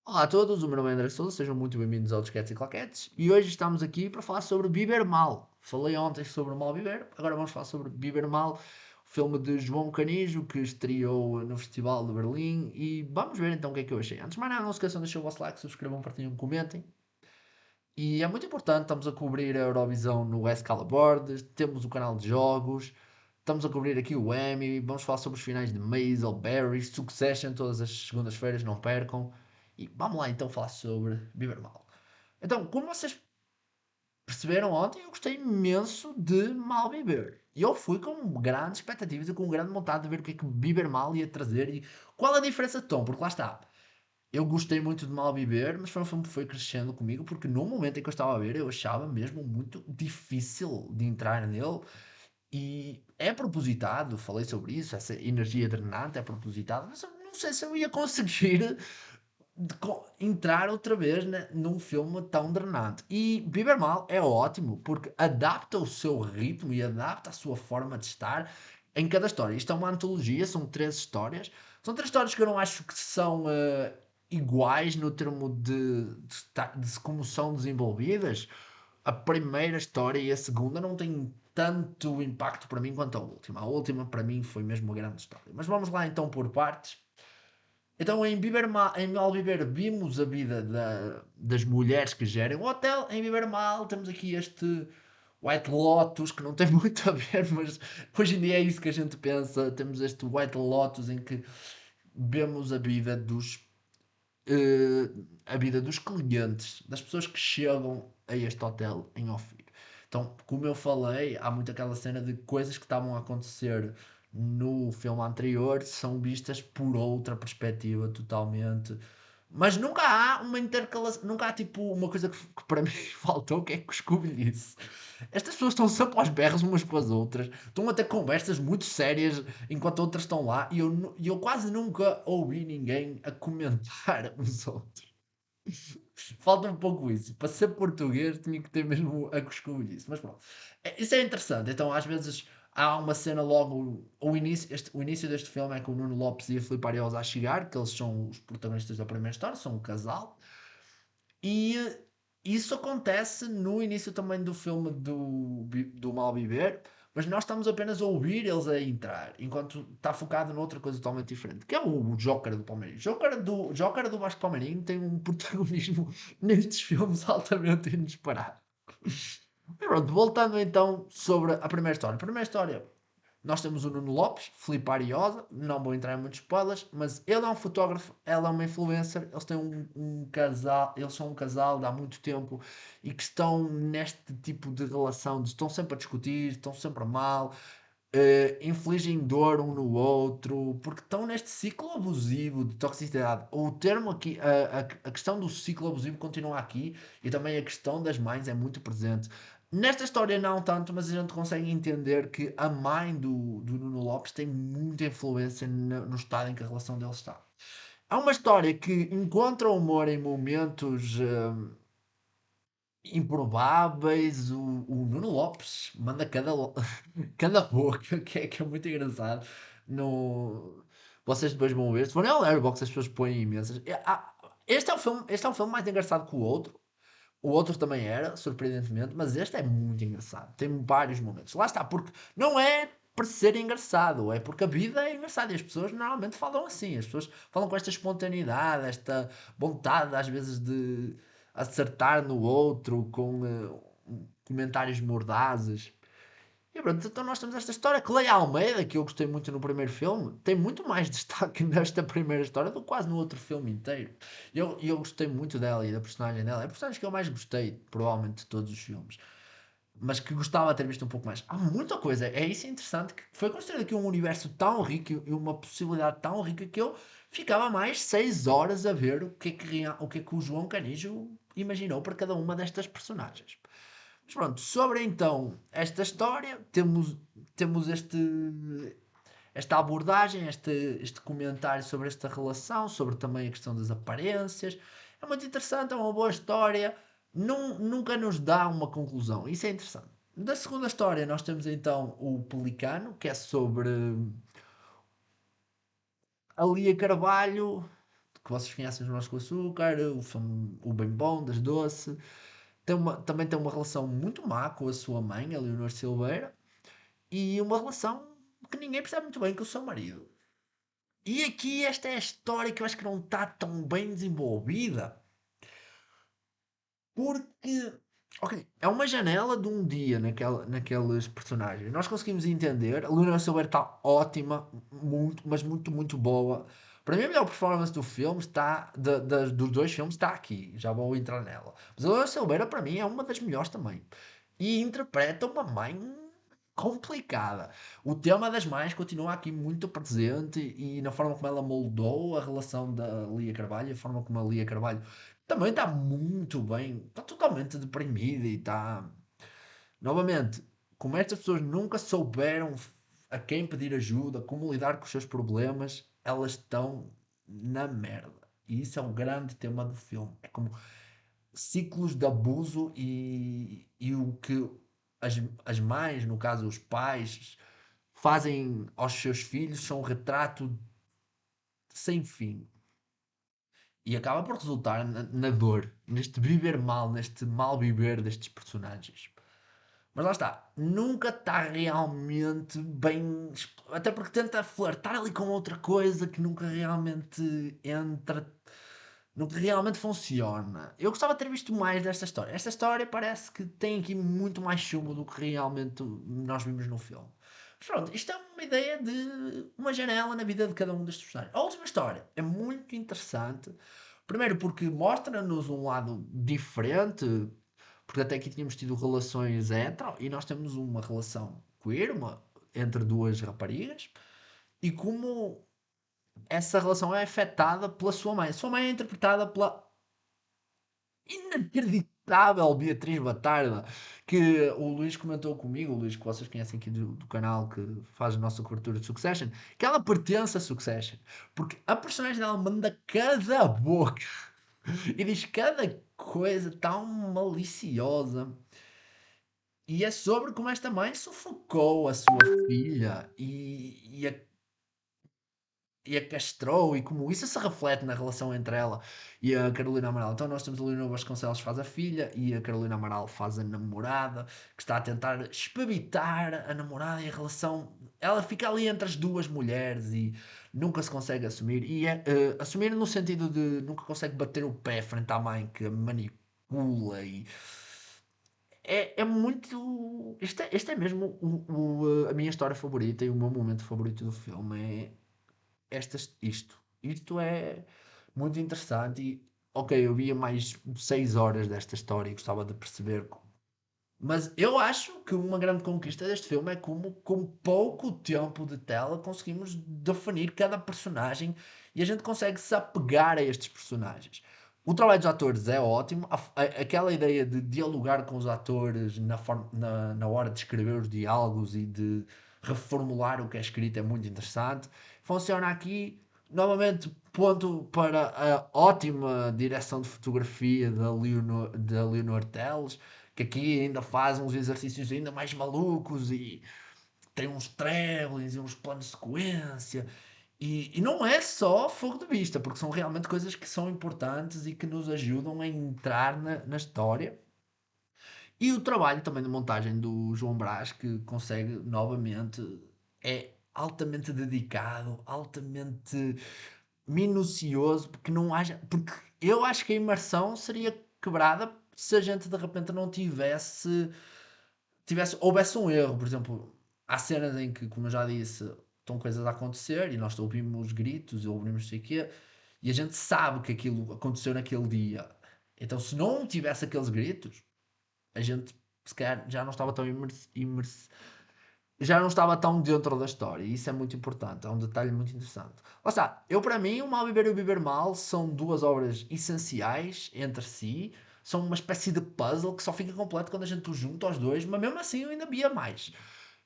Olá a todos, o meu nome é André Sousa, sejam muito bem-vindos ao Disquetes e Claquetes e hoje estamos aqui para falar sobre Biber Mal. Falei ontem sobre Mal Biber, agora vamos falar sobre Biber Mal, o filme de João Canijo que estreou no Festival de Berlim e vamos ver então o que é que eu achei. Antes de mais nada, não se esqueçam de deixar o vosso like, subscrevam, partilhem, comentem. E é muito importante, estamos a cobrir a Eurovisão no Escalaboard, temos o canal de jogos, estamos a cobrir aqui o Emmy, vamos falar sobre os finais de Maisel, Barry, Succession, todas as segundas-feiras, não percam. E vamos lá então falar sobre Beber Mal. Então, como vocês perceberam ontem, eu gostei imenso de Mal Beber. E eu fui com grandes expectativas e com grande vontade de ver o que é que Beber Mal ia trazer e qual a diferença de tom, porque lá está. Eu gostei muito de Mal Viver, mas foi um filme que foi crescendo comigo, porque no momento em que eu estava a ver, eu achava mesmo muito difícil de entrar nele. E é propositado, falei sobre isso, essa energia drenante é propositada, mas eu não sei se eu ia conseguir entrar outra vez num filme tão drenante. E Viver Mal é ótimo, porque adapta o seu ritmo e adapta a sua forma de estar em cada história. Isto é uma antologia, são três histórias. São três histórias que eu não acho que são iguais no termo de como são desenvolvidas. A primeira história e a segunda não têm tanto impacto para mim quanto a última. A última, para mim, foi mesmo uma grande história. Mas vamos lá então por partes. Então, em Malviver vimos a vida das mulheres que gerem o hotel. Em Viver Mal temos aqui este White Lotus, que não tem muito a ver, mas hoje em dia é isso que a gente pensa. Temos este White Lotus em que vemos eh, a vida dos clientes, das pessoas que chegam a este hotel em Ofir. Então, como eu falei, há muito aquela cena de coisas que estavam a acontecer no filme anterior são vistas por outra perspectiva totalmente. Mas nunca há uma intercalação, nunca há tipo uma coisa que para mim faltou, que é que o Scooby disse. Estas pessoas estão sempre aos berros umas com as outras, estão a ter conversas muito sérias enquanto outras estão lá e eu quase nunca ouvi ninguém a comentar os outros. Falta um pouco isso. Para ser português tinha que ter mesmo a coscovilhice. Mas pronto. Isso é interessante. Então às vezes há uma cena logo. O início deste filme é com o Nuno Lopes e a Filipe Ariosa a chegar, que eles são os protagonistas da primeira história, são um casal. E isso acontece no início também do filme do Malviver, mas nós estamos apenas a ouvir eles a entrar, enquanto está focado noutra coisa totalmente diferente, que é o Joker do Palmeirinho. Joker do Vasco Palmeirinho tem um protagonismo nestes filmes altamente inesperado. Mas pronto, voltando então sobre a primeira história. A primeira história, nós temos o Nuno Lopes, Filipe Ariosa, não vou entrar em muitos spoilers, mas ele é um fotógrafo, ela é uma influencer, eles têm um casal, eles são um casal de há muito tempo e que estão neste tipo de relação, estão sempre a discutir, estão sempre mal, infligem dor um no outro, porque estão neste ciclo abusivo de toxicidade. O termo aqui, a questão do ciclo abusivo continua aqui e também a questão das mães é muito presente. Nesta história não tanto, mas a gente consegue entender que a mãe do Nuno Lopes tem muita influência no estado em que a relação deles está. Há uma história que encontra humor em momentos improváveis. O Nuno Lopes manda cada boca, que é muito engraçado. No... Vocês depois vão ver. Se forem ao Letterboxd, as pessoas põem imensas. Este é um filme mais engraçado que o outro. O outro também era, surpreendentemente, mas este é muito engraçado. Tem vários momentos. Lá está, porque não é para ser engraçado, é porque a vida é engraçada e as pessoas normalmente falam assim. As pessoas falam com esta espontaneidade, esta vontade, às vezes, de acertar no outro com comentários mordazes. E pronto, então nós temos esta história que Leia Almeida, que eu gostei muito no primeiro filme, tem muito mais destaque nesta primeira história do que quase no outro filme inteiro. Eu gostei muito dela e da personagem dela. É a personagem que eu mais gostei, provavelmente, de todos os filmes. Mas que gostava de ter visto um pouco mais. Há muita coisa, é isso interessante, que foi construído aqui um universo tão rico e uma possibilidade tão rica que eu ficava mais 6 horas a ver o que é que o João Canijo imaginou para cada uma destas personagens. Mas pronto, sobre então esta história, temos esta abordagem, este comentário sobre esta relação, sobre também a questão das aparências. É muito interessante, é uma boa história. Nunca nos dá uma conclusão. Isso é interessante. Da segunda história, nós temos então o Pelicano, que é sobre a Lia Carvalho. que vocês conhecem os Morangos com Açúcar, o filme O Bem Bom, das Doce. Também tem uma relação muito má com a sua mãe, a Leonor Silveira, e uma relação que ninguém percebe muito bem com o seu marido. E aqui esta é a história que eu acho que não está tão bem desenvolvida, porque, ok, é uma janela de um dia naqueles personagens. Nós conseguimos entender, a Leonor Silveira está ótima, muito, mas muito, muito boa. Para mim, a melhor performance do filme está, dos dois filmes está aqui, já vou entrar nela. Mas a Leonor Silveira, para mim, é uma das melhores também. E interpreta uma mãe complicada. O tema das mães continua aqui muito presente e na forma como ela moldou a relação da Lia Carvalho, a forma como a Lia Carvalho também está muito bem, está totalmente deprimida e está. Novamente, como estas pessoas nunca souberam a quem pedir ajuda, como lidar com os seus problemas, elas estão na merda. E isso é o grande tema do filme. É como ciclos de abuso e o que as mães, no caso os pais, fazem aos seus filhos são um retrato sem fim. E acaba por resultar na dor, neste viver mal, neste mal viver destes personagens. Mas lá está, nunca está realmente bem. Até porque tenta flertar ali com outra coisa que nunca realmente entra, nunca realmente funciona. Eu gostava de ter visto mais desta história. Esta história parece que tem aqui muito mais chumbo do que realmente nós vimos no filme. Mas pronto, isto é uma ideia de uma janela na vida de cada um destes personagens. A última história é muito interessante. Primeiro porque mostra-nos um lado diferente, porque até aqui tínhamos tido relações hetero e nós temos uma relação queer, entre duas raparigas, e como essa relação é afetada pela sua mãe. A sua mãe é interpretada pela inacreditável Beatriz Batarda, que o Luís comentou comigo, o Luís que vocês conhecem aqui do canal que faz a nossa cobertura de Succession, que ela pertence a Succession, porque a personagem dela manda cada boca e diz cada coisa tão maliciosa. E é sobre como esta mãe sufocou a sua filha e a castrou e como isso se reflete na relação entre ela e a Carolina Amaral. Então nós temos a Leonor Vasconcelos faz a filha e a Carolina Amaral faz a namorada, que está a tentar espebitar a namorada e a relação. Ela fica ali entre as duas mulheres e nunca se consegue assumir. E é, assumir no sentido de nunca consegue bater o pé frente à mãe que a manipula e é muito. Este é mesmo a minha história favorita e o meu momento favorito do filme. Isto é muito interessante. E, ok, eu via mais 6 horas desta história e gostava de perceber. Mas eu acho que uma grande conquista deste filme é como, com pouco tempo de tela, conseguimos definir cada personagem e a gente consegue se apegar a estes personagens. O trabalho dos atores é ótimo. Aquela ideia de dialogar com os atores na hora de escrever os diálogos e de reformular o que é escrito é muito interessante. Funciona aqui. Novamente, ponto para a ótima direção de fotografia da Leonor Teles, que aqui ainda faz uns exercícios ainda mais malucos e tem uns travelings e uns planos de sequência. E não é só fogo de vista, porque são realmente coisas que são importantes e que nos ajudam a entrar na história. E o trabalho também de montagem do João Brás, que consegue novamente, é altamente dedicado, altamente minucioso, porque não haja. Porque eu acho que a imersão seria quebrada se a gente de repente não houvesse um erro. Por exemplo, há cenas em que, como eu já disse, estão coisas a acontecer e nós ouvimos gritos e ouvimos não sei o quê, e a gente sabe que aquilo aconteceu naquele dia. Então, se não tivesse aqueles gritos, a gente se calhar já não estava tão já não estava tão dentro da história, e isso é muito importante, é um detalhe muito interessante. Lá está, eu para mim, o Mal Viver e o Viver Mal são duas obras essenciais entre si, são uma espécie de puzzle que só fica completo quando a gente os junta aos dois, mas mesmo assim eu ainda via mais.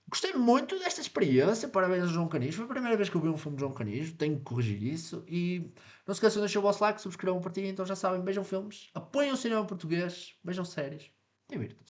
Gostei muito desta experiência, parabéns ao João Canijo, foi a primeira vez que eu vi um filme de João Canijo, tenho que corrigir isso, e não se esqueçam de deixar o vosso like, subscrevam, partilhem, então já sabem, beijam filmes, apoiem o cinema português, beijam séries, divirtam-se.